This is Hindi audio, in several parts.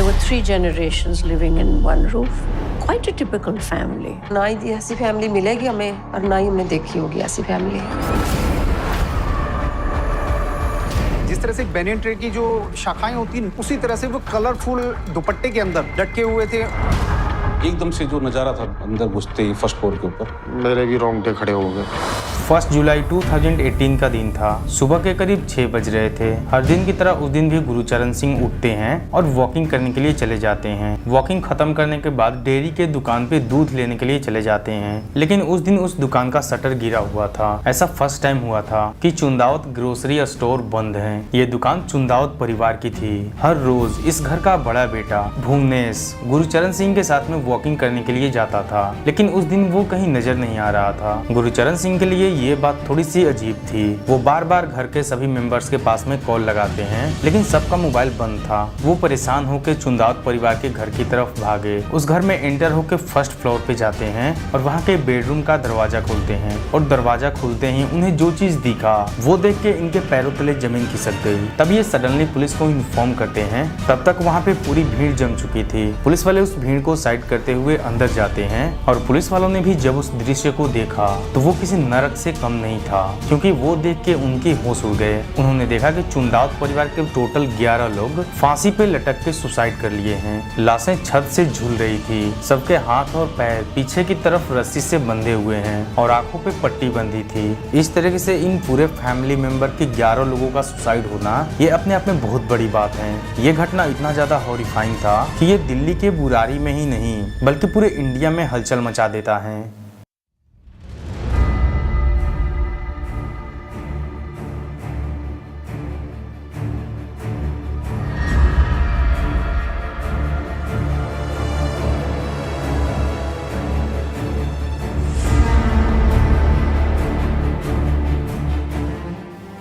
were 3 generations living in one roof. Quite a typical family. ना ही ऐसी फैमिली मिलेगी हमें और ना ही हमने देखी होगी ऐसी फैमिली। जिस तरह से बेनियन ट्री की जो शाखाएं होती हैं उसी तरह से वो कलरफुल दुपट्टे के अंदर लटके हुए थे। एकदम से जो नज़ारा था अंदर घुसते ही फर्स्ट फ्लोर के ऊपर मेरे भी रोंगटे खड़े हो गए। 1 जुलाई 2018 का दिन था। सुबह के करीब 6 बज रहे थे। हर दिन की तरह उस दिन भी गुरुचरण सिंह उठते हैं और वॉकिंग करने के लिए चले जाते हैं। वॉकिंग खत्म करने के बाद डेयरी के दुकान पे दूध लेने के लिए चले जाते हैं, लेकिन उस दिन उस दुकान का शटर गिरा हुआ था। ऐसा फर्स्ट टाइम हुआ था कि चुंदावत ग्रोसरी स्टोर बंद है। ये दुकान चुंदावत परिवार की थी। हर रोज इस घर का बड़ा बेटा भुवनेश गुरुचरण सिंह के साथ में वॉकिंग करने के लिए जाता था, लेकिन उस दिन वो कहीं नजर नहीं आ रहा था। गुरुचरण सिंह के लिए ये बात थोड़ी सी अजीब थी। वो बार बार घर के सभी मेंबर्स के पास में कॉल लगाते हैं, लेकिन सबका मोबाइल बंद था। वो परेशान होकर चुंदावत परिवार के घर की तरफ भागे। उस घर में एंटर होकर फर्स्ट फ्लोर पे जाते हैं और वहाँ के बेडरूम का दरवाजा खोलते हैं और दरवाजा खुलते ही उन्हें जो चीज दिखा वो देख के इनके पैरों तले जमीन खिसक गई। तब ये सडनली पुलिस को इन्फॉर्म करते हैं। तब तक वहाँ पे पूरी भीड़ जम चुकी थी। पुलिस वाले उस भीड़ को साइड करते हुए अंदर जाते हैं और पुलिस वालों ने भी जब उस दृश्य को देखा तो वो किसी नरक से कम नहीं था, क्योंकि वो देख के उनके होश उड़ गए। उन्होंने देखा कि चुंदावत परिवार के टोटल 11 लोग फांसी पे लटक के सुसाइड कर लिए हैं। लाशें छत से झूल रही थी। सबके हाथ और पैर पीछे की तरफ रस्सी से बंधे हुए हैं और आंखों पे पट्टी बंधी थी। इस तरीके से इन पूरे फैमिली मेंबर के 11 लोगों का सुसाइड होना ये अपने आप में बहुत बड़ी बात है। ये घटना इतना ज्यादा हॉरिफाइंग था कि ये दिल्ली के बुरारी में ही नहीं बल्कि पूरे इंडिया में हलचल मचा देता है।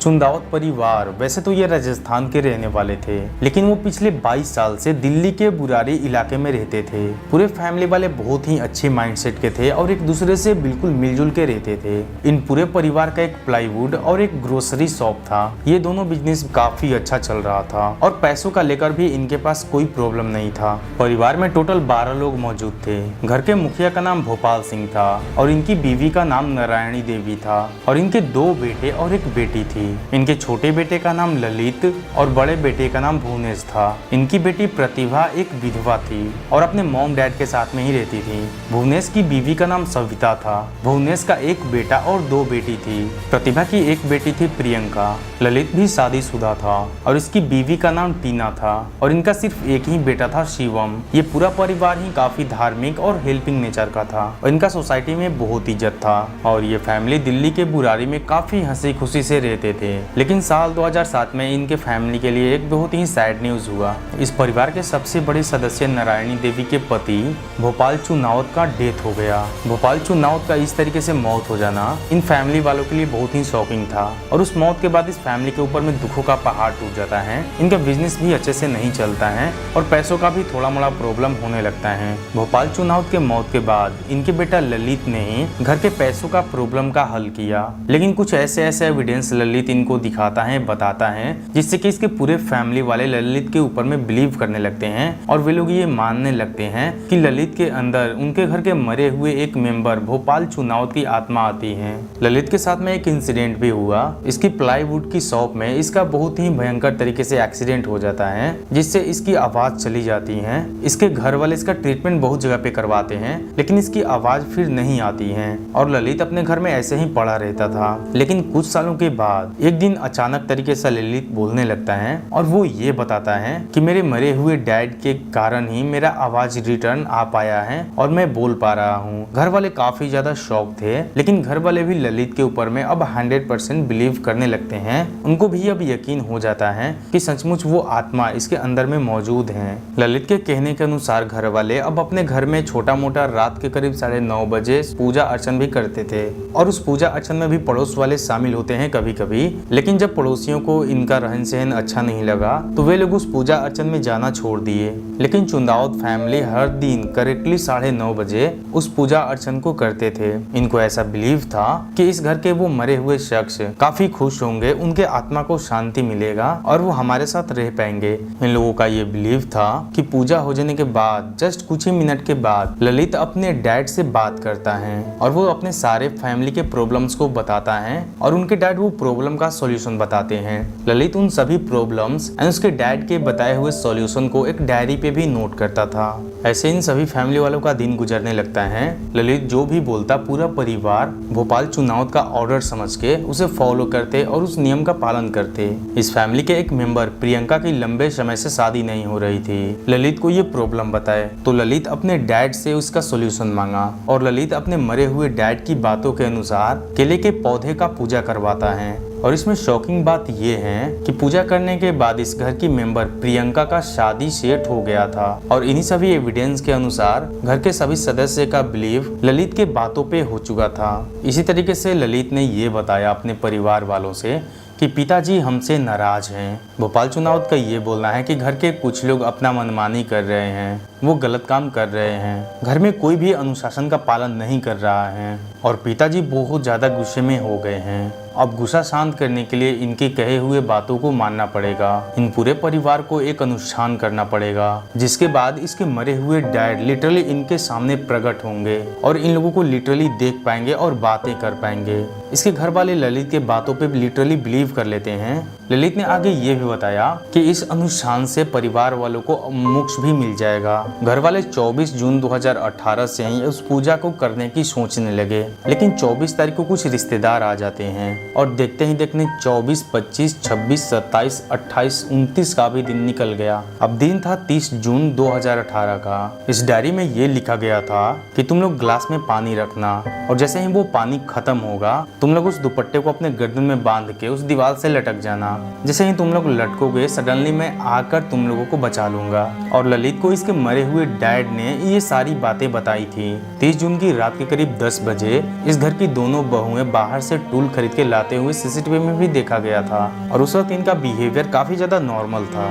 चुंदावत परिवार वैसे तो ये राजस्थान के रहने वाले थे, लेकिन वो पिछले 22 साल से दिल्ली के बुरारी इलाके में रहते थे। पूरे फैमिली वाले बहुत ही अच्छे माइंडसेट के थे और एक दूसरे से बिल्कुल मिलजुल के रहते थे। इन पूरे परिवार का एक प्लाईवुड और एक ग्रोसरी शॉप था। ये दोनों बिजनेस काफी अच्छा चल रहा था और पैसों का लेकर भी इनके पास कोई प्रॉब्लम नहीं था। परिवार में टोटल 12 लोग मौजूद थे। घर के मुखिया का नाम भोपाल सिंह था और इनकी बीवी का नाम नारायणी देवी था और इनके 2 बेटे और एक बेटी थी। इनके छोटे बेटे का नाम ललित और बड़े बेटे का नाम भुवनेश था। इनकी बेटी प्रतिभा एक विधवा थी और अपने मॉम डैड के साथ में ही रहती थी। भुवनेश की बीवी का नाम सविता था। भुवनेश का एक बेटा और 2 बेटी थी। प्रतिभा की एक बेटी थी प्रियंका। ललित भी शादीशुदा था और इसकी बीवी का नाम टीना था और इनका सिर्फ एक ही बेटा था शिवम। ये पूरा परिवार ही काफी धार्मिक और हेल्पिंग नेचर का था और इनका सोसाइटी में बहुत इज्जत था और ये फैमिली दिल्ली के बुरारी में काफी हंसी खुशी से रहते थे। लेकिन साल 2007 में इनके फैमिली के लिए एक बहुत ही सैड न्यूज हुआ। इस परिवार के सबसे बड़े सदस्य नारायणी देवी के पति भोपाल चुनावत का डेथ हो गया। भोपाल चुनावत का इस तरीके से मौत हो जाना इन फैमिली वालों के लिए बहुत ही शॉकिंग था और उस मौत के बाद इस फैमिली के ऊपर में दुखों का पहाड़ टूट जाता है। इनका बिजनेस भी अच्छे से नहीं चलता है और पैसों का भी थोड़ा मोड़ा प्रॉब्लम होने लगता है। भोपाल चुनावत के मौत के बाद इनके बेटा ललित ने ही घर के पैसों का प्रॉब्लम का हल किया, लेकिन कुछ ऐसे एविडेंस ललित इनको दिखाता है, बताता है, जिससे कि इसके पूरे फैमिली वाले ललित के ऊपर में बिलीव करने लगते हैं और वे लोग ये मानने लगते हैं कि ललित के अंदर उनके घर के मरे हुए एक मेंबर भोपाल चुनावत की आत्मा आती है। ललित के साथ में एक इंसिडेंट भी हुआ। इसकी प्लाईवुड की शॉप में इसका बहुत ही भयंकर तरीके से एक्सीडेंट हो जाता है, जिससे इसकी आवाज चली जाती है। इसके घर वाले इसका ट्रीटमेंट बहुत जगह पे करवाते हैं, लेकिन इसकी आवाज फिर नहीं आती है और ललित अपने घर में ऐसे ही पड़ा रहता था। लेकिन कुछ सालों के बाद एक दिन अचानक तरीके से ललित बोलने लगता है और वो ये बताता है कि मेरे मरे हुए डैड के कारण ही मेरा आवाज रिटर्न आ पाया है और मैं बोल पा रहा हूँ। घर वाले काफी ज्यादा शॉक थे, लेकिन घर वाले भी ललित के ऊपर में अब 100% बिलीव करने लगते हैं। उनको भी अब यकीन हो जाता है कि सचमुच वो आत्मा इसके अंदर में मौजूद है। ललित के कहने के अनुसार घर वाले अब अपने घर में छोटा मोटा रात के करीब 9:30 बजे पूजा अर्चन भी करते थे और उस पूजा अर्चन में भी पड़ोस वाले शामिल होते हैं कभी कभी, लेकिन जब पड़ोसियों को इनका रहन सहन अच्छा नहीं लगा तो वे लोग उस पूजा अर्चन में जाना छोड़ दिए। लेकिन चुंदावत फैमिली हर दिन करेक्टली 9:30 बजे उस पूजा अर्चन को करते थे। इनको ऐसा बिलीव था कि इस घर के वो मरे हुए शख्स काफी खुश होंगे, उनके आत्मा को शांति मिलेगा और वो हमारे साथ रह पाएंगे। इन लोगों का ये बिलीव था कि पूजा हो जाने के बाद जस्ट कुछ ही मिनट के बाद ललित अपने डैड से बात करता है और वो अपने सारे फैमिली के प्रॉब्लम्स को बताता है और उनके डैड वो प्रॉब्लम का सॉल्यूशन बताते हैं। ललित उन सभी प्रॉब्लम्स एंड उसके डैड के बताए हुए सॉल्यूशन को एक डायरी पे भी नोट करता था। ऐसे इन सभी फैमिली वालों का दिन गुजरने लगता है। ललित जो भी बोलता पूरा परिवार भोपाल चुनाव का ऑर्डर समझ के उसे फॉलो करते और उस नियम का पालन करते। इस फैमिली के एक मेंबर प्रियंका की लंबे समय से शादी नहीं हो रही थी। ललित को ये प्रॉब्लम बताए तो ललित अपने डैड से उसका सॉल्यूशन मांगा और ललित अपने मरे हुए डैड की बातों के अनुसार केले के पौधे का पूजा करवाता है। और इसमें शॉकिंग बात यह है कि पूजा करने के बाद इस घर की मेंबर प्रियंका का शादी सेट हो गया था और इन्हीं सभी एविडेंस के अनुसार घर के सभी सदस्य का बिलीव ललित के बातों पे हो चुका था। इसी तरीके से ललित ने ये बताया अपने परिवार वालों से कि पिताजी हमसे नाराज हैं। भोपाल चुनाव का ये बोलना है कि घर के कुछ लोग अपना मनमानी कर रहे हैं, वो गलत काम कर रहे हैं, घर में कोई भी अनुशासन का पालन नहीं कर रहा है और पिताजी बहुत ज़्यादा गुस्से में हो गए हैं। अब गुस्सा शांत करने के लिए इनके कहे हुए बातों को मानना पड़ेगा। इन पूरे परिवार को एक अनुष्ठान करना पड़ेगा जिसके बाद इसके मरे हुए डैड लिटरली इनके सामने प्रकट होंगे और इन लोगों को लिटरली देख पाएंगे और बातें कर पाएंगे। इसके घर वाले ललित के बातों पे लिटरली बिलीव कर लेते हैं। ललित ने आगे ये भी बताया कि इस अनुष्ठान से परिवार वालों को मोक्ष भी मिल जाएगा। घर वाले 24 जून 2018 से ही उस पूजा को करने की सोचने लगे, लेकिन 24 तारीख को कुछ रिश्तेदार आ जाते हैं और देखते ही देखने 24, 25, 26, 27, 28, 29 का भी दिन निकल गया। अब दिन था 30 जून 2018 का। इस डायरी में ये लिखा गया था कि तुम लोग ग्लास में पानी रखना और जैसे ही वो पानी खत्म होगा तुम लोग उस दुपट्टे को अपने गर्दन में बांध के उस दीवार से लटक जाना। जैसे ही तुम लोग लटकोगे सडनली मैं आकर तुम लोगों को बचा लूंगा। और ललित को इसके मरे हुए डैड ने ये सारी बातें बताई थी। 30 जून की रात के करीब 10 बजे इस घर की दोनों बहुएं बाहर से टूल खरीद के लाते हुए सीसीटीवी में भी देखा गया था और उस वक्त इनका बिहेवियर काफी ज्यादा नॉर्मल था।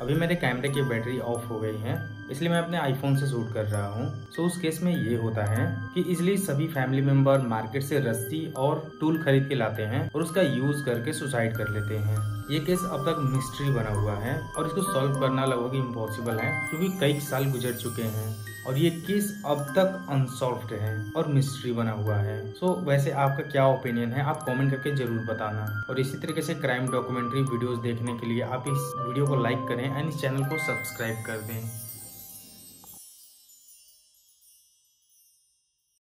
अभी मेरे कैमरे की बैटरी ऑफ हो गई है इसलिए मैं अपने आईफोन से शूट कर रहा हूँ। सो उस केस में ये होता है कि इजली सभी फैमिली मेंबर मार्केट से रस्सी और टूल खरीद के लाते हैं और उसका यूज करके सुसाइड कर लेते हैं। ये केस अब तक मिस्ट्री बना हुआ है और इसको सॉल्व करना लगभग इम्पॉसिबल है क्योंकि कई साल गुजर चुके हैं और ये केस अब तक अनसॉल्व्ड है और मिस्ट्री बना हुआ है। सो वैसे आपका क्या ओपिनियन है आप कमेंट करके जरूर बताना। और इसी तरीके से क्राइम डॉक्यूमेंट्री वीडियोस देखने के लिए आप इस वीडियो को लाइक करें एंड इस चैनल को सब्सक्राइब कर दें।